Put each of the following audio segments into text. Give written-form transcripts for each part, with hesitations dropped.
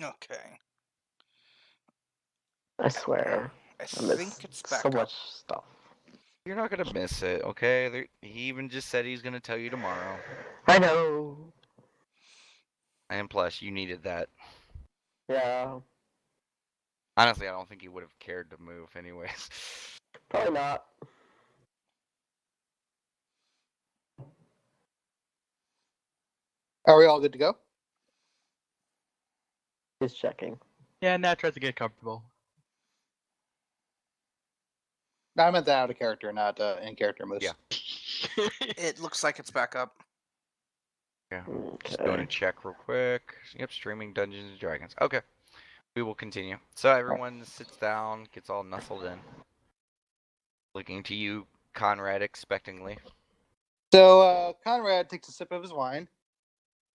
Okay. I swear. I I miss think it's so back up. much stuff. You're not gonna miss it, okay? He even just said he's gonna tell you tomorrow. I know. And plus, you needed that. Yeah, Honestly, I don't think he would have cared to move anyways. probably not. Are we all good to go? He's checking. Yeah, Nat tries to get comfortable. No, I meant that out of character, not in character moves. Yeah. It looks like it's back up. Yeah. Just doing a check real quick. Yep, streaming Dungeons and Dragons. Okay. We will continue. So everyone sits down, gets all nestled in. Looking to you, Conrad, expectingly. So Conrad takes a sip of his wine.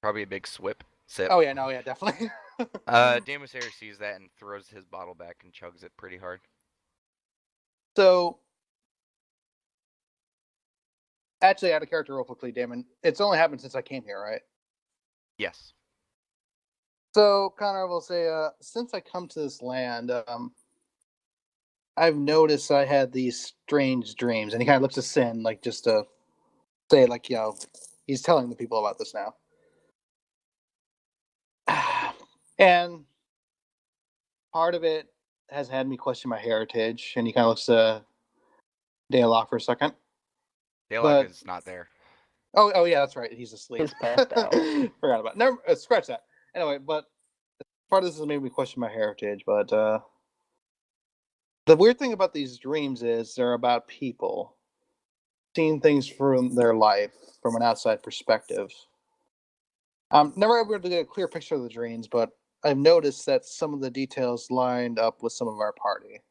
Probably a big sip. Oh yeah, no, yeah, definitely. Damasari sees that and throws his bottle back and chugs it pretty hard. So, actually, out of character real quickly, Damon. It's only happened since I came here, right? Yes. So, Connor will say, since I come to this land, I've noticed I had these strange dreams, and he kind of looks at Sin, like just to say, like, he's telling the people about this now. And part of it has had me question my heritage, and he kind of looks to Daylock for a second. Daylock is not there. Oh yeah, that's right. He's asleep. He's passed out. Forgot about it. Never scratch that. Anyway, but part of this has made me question my heritage. But the weird thing about these dreams is they're about people seeing things from their life from an outside perspective. I'm never able to get a clear picture of the dreams, but I've noticed that some of the details lined up with some of our party.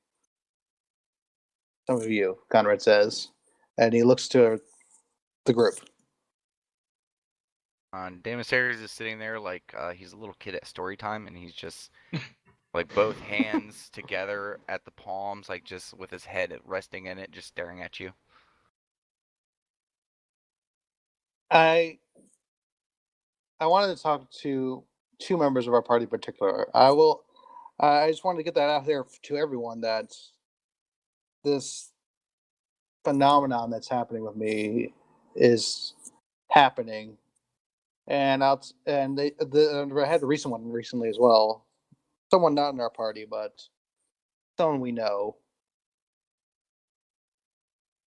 Some of you, Conrad says, and he looks to the group. Damasari is sitting there like he's a little kid at story time, and he's just like both hands together at the palms, like just with his head resting in it, just staring at you. I wanted to talk to two members of our party in particular. I just wanted to get that out there to everyone that this phenomenon that's happening with me is happening, and I had a recent one recently as well. Someone not in our party, but someone we know.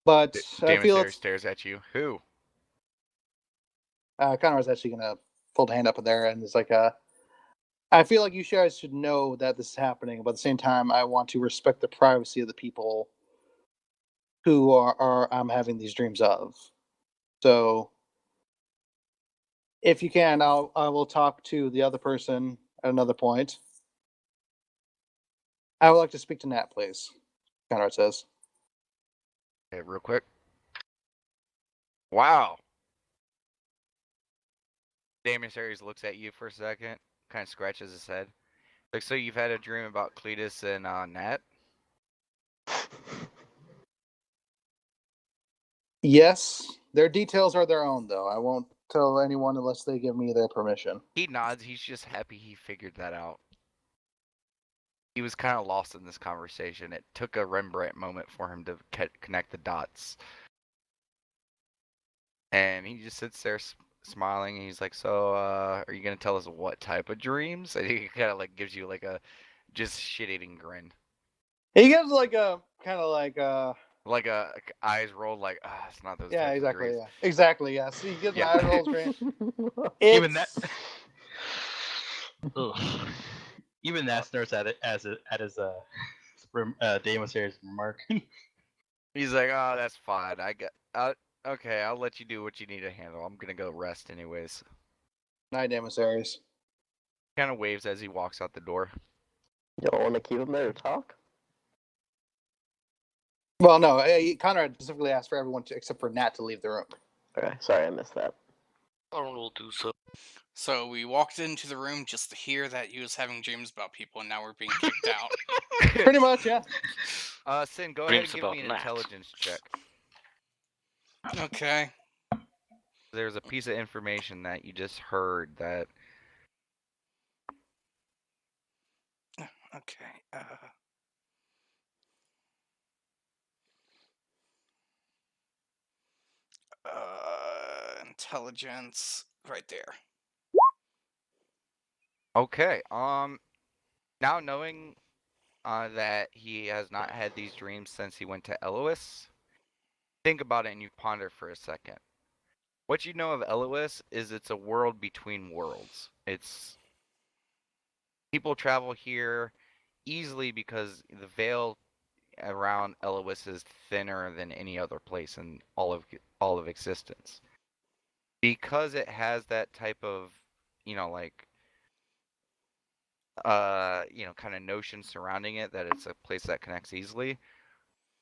But I feel Damasari stares at you. Who? Connor's actually gonna pull the hand up in there, and it's like I feel like you guys should know that this is happening, but at the same time, I want to respect the privacy of the people who are I'm having these dreams of. So, if you can, I will talk to the other person at another point. I would like to speak to Nat, please. Conrad says. Okay, real quick. Wow. Damasari looks at you for a second, kind of scratches his head. Like, so you've had a dream about Cletus and Nat? Yes, their details are their own, though. I won't tell anyone unless they give me their permission. He nods. He's just happy he figured that out. He was kind of lost in this conversation. It took a Rembrandt moment for him to connect the dots. And he just sits there smiling, and he's like, so, are you going to tell us what type of dreams? And he kind of like gives you like a just shit-eating grin. He gives like a like a eyes rolled, like it's not those. Yeah, types exactly. of dreams. Yeah, exactly. Yeah. See, he gives Yeah. eye rolls. Even that. Even that starts at his Damasari's remark. He's like, oh, that's fine. Okay, I'll let you do what you need to handle. I'm gonna go rest anyways. Night, Damasari's. Kind of waves as he walks out the door. You don't want to keep him there to talk? Well, no. Conrad specifically asked for everyone except for Nat to leave the room. Okay, sorry, I missed that. I will do so. So we walked into the room just to hear that he was having dreams about people, and now we're being kicked out. Pretty much, yeah. Sin, go Dreams ahead and give about me an Nat. intelligence check. Okay. There's a piece of information that you just heard that Okay. Intelligence, right there. Okay. Now knowing that he has not had these dreams since he went to Elois, think about it and you ponder for a second. What you know of Elois is it's a world between worlds. It's people travel here easily because the veil around Elois is thinner than any other place in all of existence. Because it has that type of, like kind of notion surrounding it that it's a place that connects easily.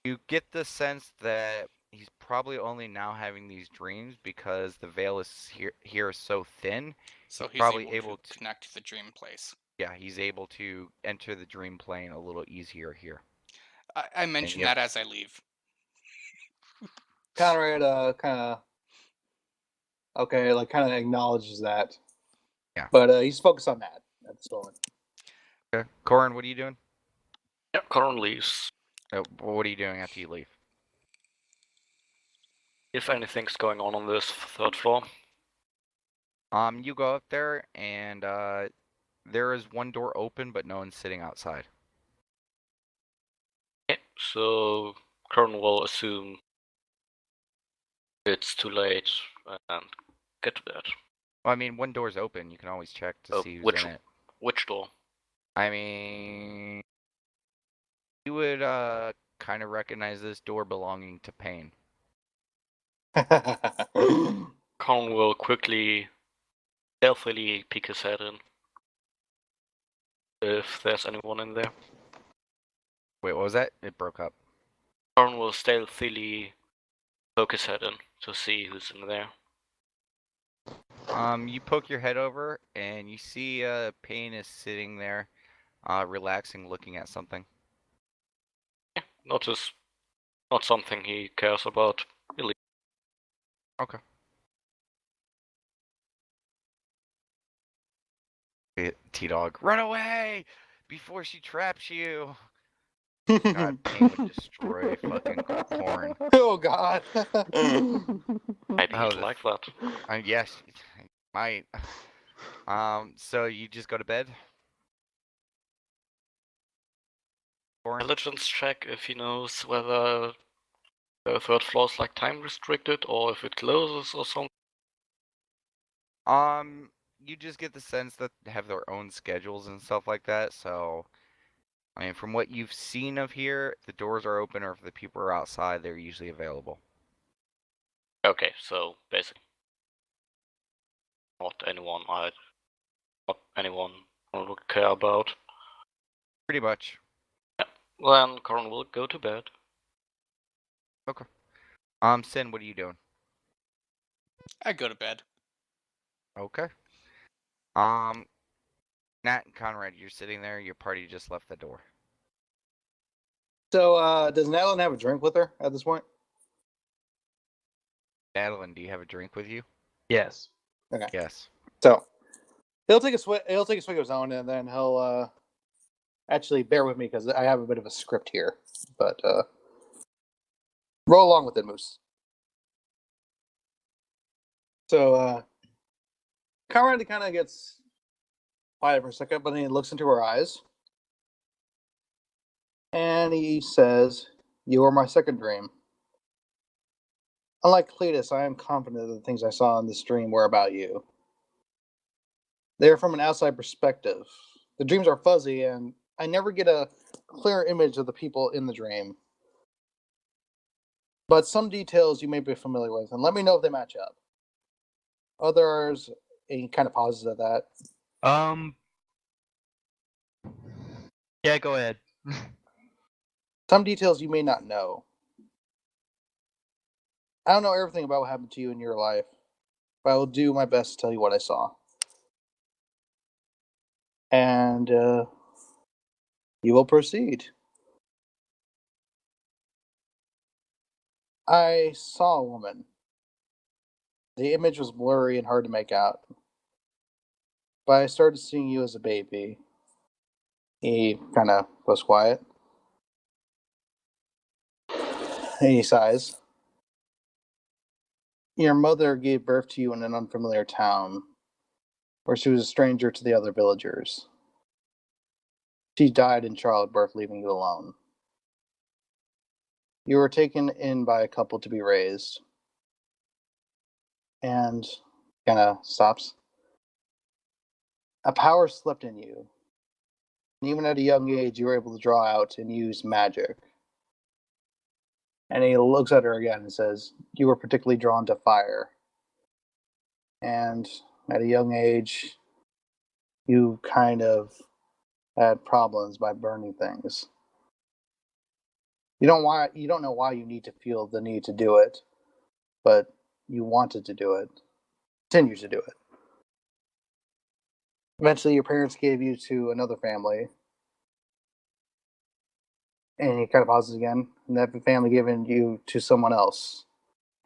You get the sense that he's probably only now having these dreams because the veil is here so thin. So he's probably able able to connect to the dream place. Yeah, he's able to enter the dream plane a little easier here. I mentioned yep. that as I leave. Conrad kind of acknowledges that. Yeah. But he's focused on that at this moment. Okay. Corin, what are you doing? Yeah, Corin leaves. What are you doing after you leave? If anything's going on this third floor. You go up there and there is one door open, but no one's sitting outside. Okay, so Corin will assume it's too late and get to bed. Well, I mean, one door's open. You can always check to see who's in it. Which door? I mean, you would kind of recognize this door belonging to Pain. Corin will quickly, stealthily peek his head in. If there's anyone in there. Wait, what was that? It broke up. Corin will stealthily poke his head in to see who's in there. You poke your head over and you see Pain is sitting there, relaxing, looking at something. Yeah, not something he cares about. Really. Okay. T-Dog, run away before she traps you. God, Pain would destroy fucking Corn. Oh God. Maybe Oh, he'd like that. Yes, might. So you just go to bed? Corn? Intelligence check if he knows whether the third floor is like time restricted or if it closes or something. You just get the sense that they have their own schedules and stuff like that, so I mean, from what you've seen of here, if the doors are open or if the people are outside, they're usually available. Okay, so basically not anyone I would care about. Pretty much. Yeah. Then Corin will go to bed. Okay. Sin, what are you doing? I go to bed. Okay. Nat and Conrad, you're sitting there, your party just left the door. So, does Natalie have a drink with her at this point? Madeline, do you have a drink with you? Yes. Okay. Yes. So, he'll take a swig of his own, and then he'll actually bear with me because I have a bit of a script here. But roll along with it, Moose. So, Conrad kind of gets quiet for a second, but then he looks into her eyes. And he says, "You are my second dream. Unlike Cletus, I am confident that the things I saw in this dream were about you. They are from an outside perspective. The dreams are fuzzy, and I never get a clear image of the people in the dream. But some details you may be familiar with, and let me know if they match up. Others," he kind of pauses at that. Yeah, go ahead. "Some details you may not know. I don't know everything about what happened to you in your life, but I will do my best to tell you what I saw. And you will proceed. I saw a woman. The image was blurry and hard to make out. But I started seeing you as a baby. He kind of goes quiet. And he sighs. Your mother gave birth to you in an unfamiliar town, where she was a stranger to the other villagers. She died in childbirth, leaving you alone. You were taken in by a couple to be raised. And kind of stops. A power slept in you. And even at a young age, you were able to draw out and use magic. And he looks at her again and says, you were particularly drawn to fire. And at a young age, you kind of had problems by burning things. You don't know why you need to feel the need to do it, but you wanted to do it. Continue to do it. Eventually, your parents gave you to another family. And he kind of pauses again. And that family giving you to someone else.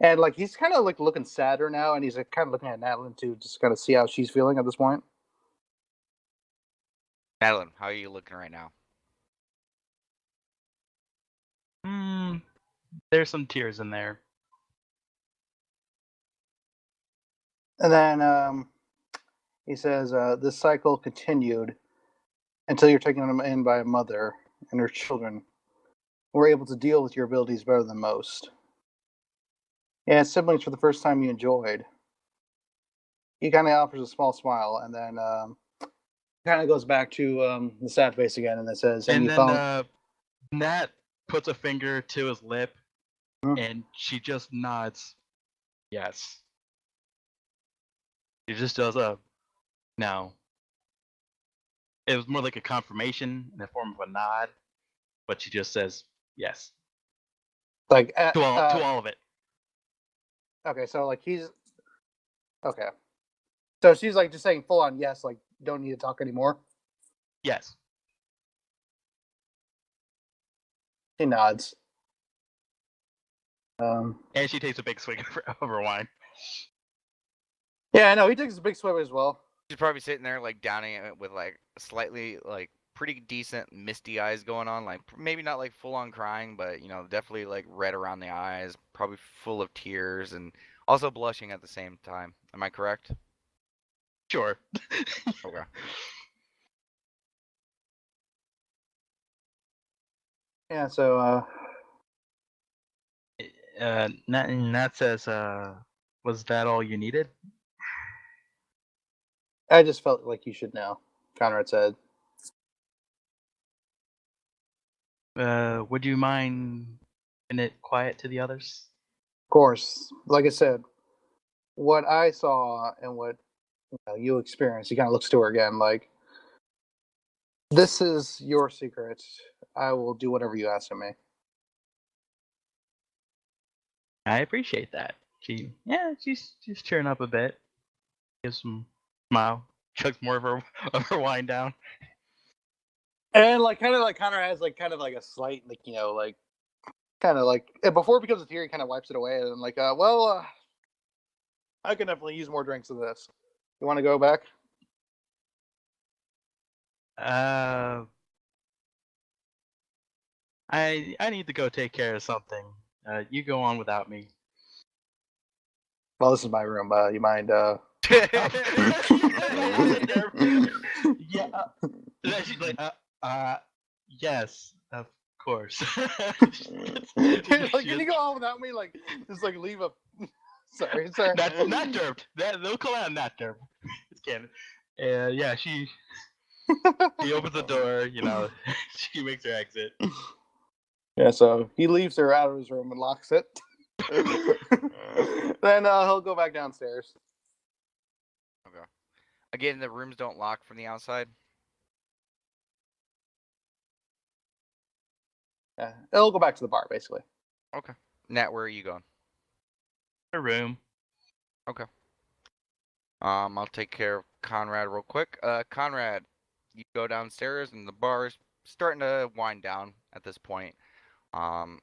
And like he's kind of like looking sadder now, and he's like, kind of looking at Madeline to just kind of see how she's feeling at this point. Madeline, how are you looking right now? There's some tears in there. And then he says, this cycle continued until you're taken in by a mother and her children who were able to deal with your abilities better than most. And siblings for the first time you enjoyed. He kind of offers a small smile, and then kind of goes back to the sad face again, and it says, And you then found... Nat puts a finger to his lip, Mhm. and she just nods. Yes. She just does a no. It was more like a confirmation in the form of a nod, but she just says yes like to all of it. okay, so like he's okay. So she's like just saying full on yes, like don't need to talk anymore. Yes. He nods. And she takes a big swig of her wine. Yeah, I know. He takes a big swim as well. She's probably sitting there like downing it with like slightly like pretty decent misty eyes going on, like maybe not like full on crying, but you know definitely like red around the eyes, probably full of tears and also blushing at the same time. Am I correct? Sure. Okay. Yeah, so Nat says, was that all you needed? I just felt like you should know, Conrad said. Would you mind keeping it quiet to the others? Of course, like I said, what I saw and what you experienced, he kind of looks to her again like, this is your secret. I will do whatever you ask of me. I appreciate that. She's cheering up a bit. Gives some smile. Chugs more of her wine down. And like kind of like Connor has like kind of like a slight like like kind of like before it becomes a tear, he kind of wipes it away and like I can definitely use more drinks of this. You want to go back? I need to go take care of something. You go on without me. Well, this is my room. You mind? Yeah. She's like, yes, of course. Like, can you go on without me? Like, just like leave a. Sorry. That's not derped. They'll call out not derped. It's canon. Yeah, he opens the door. She makes her exit. Yeah, so he leaves her out of his room and locks it. Then he'll go back downstairs. Okay. Again, the rooms don't lock from the outside. Yeah, he'll go back to the bar basically. Okay. Nat, where are you going? Her room. Okay. I'll take care of Conrad real quick. Conrad, you go downstairs and the bar is starting to wind down at this point. All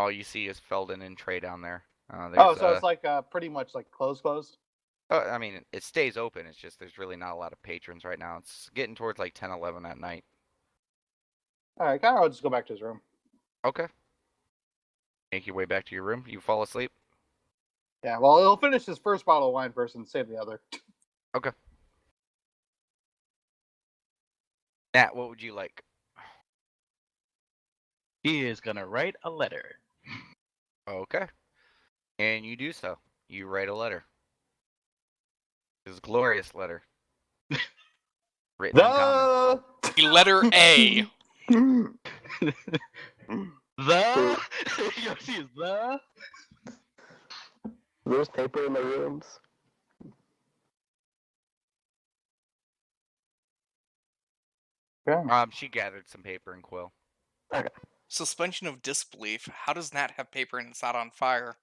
you see is Felden and Trey down there. So it's like pretty much like closed. I mean, it stays open. It's just there's really not a lot of patrons right now. It's getting towards like 10, 11 at night. All right, Kyra will just go back to his room. Okay. Make your way back to your room. You fall asleep. Yeah, well, he'll finish his first bottle of wine first and save the other. Okay. Nat, what would you like? He is gonna write a letter. Okay. And you do so. You write a letter. This glorious letter. Written in common. The Letter A. The Yoshi is the. There's paper in the rooms. Yeah. She gathered some paper and quill. Suspension of disbelief. How does Nat have paper and it's not on fire?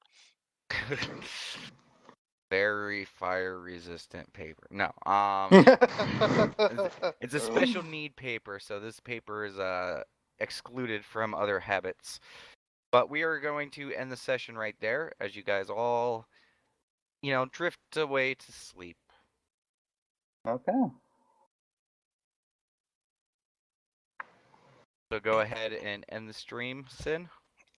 Very fire resistant paper. No. It's a special need paper, so this paper is excluded from other habits. But we are going to end the session right there as you guys all, drift away to sleep. Okay. So go ahead and end the stream, Sin.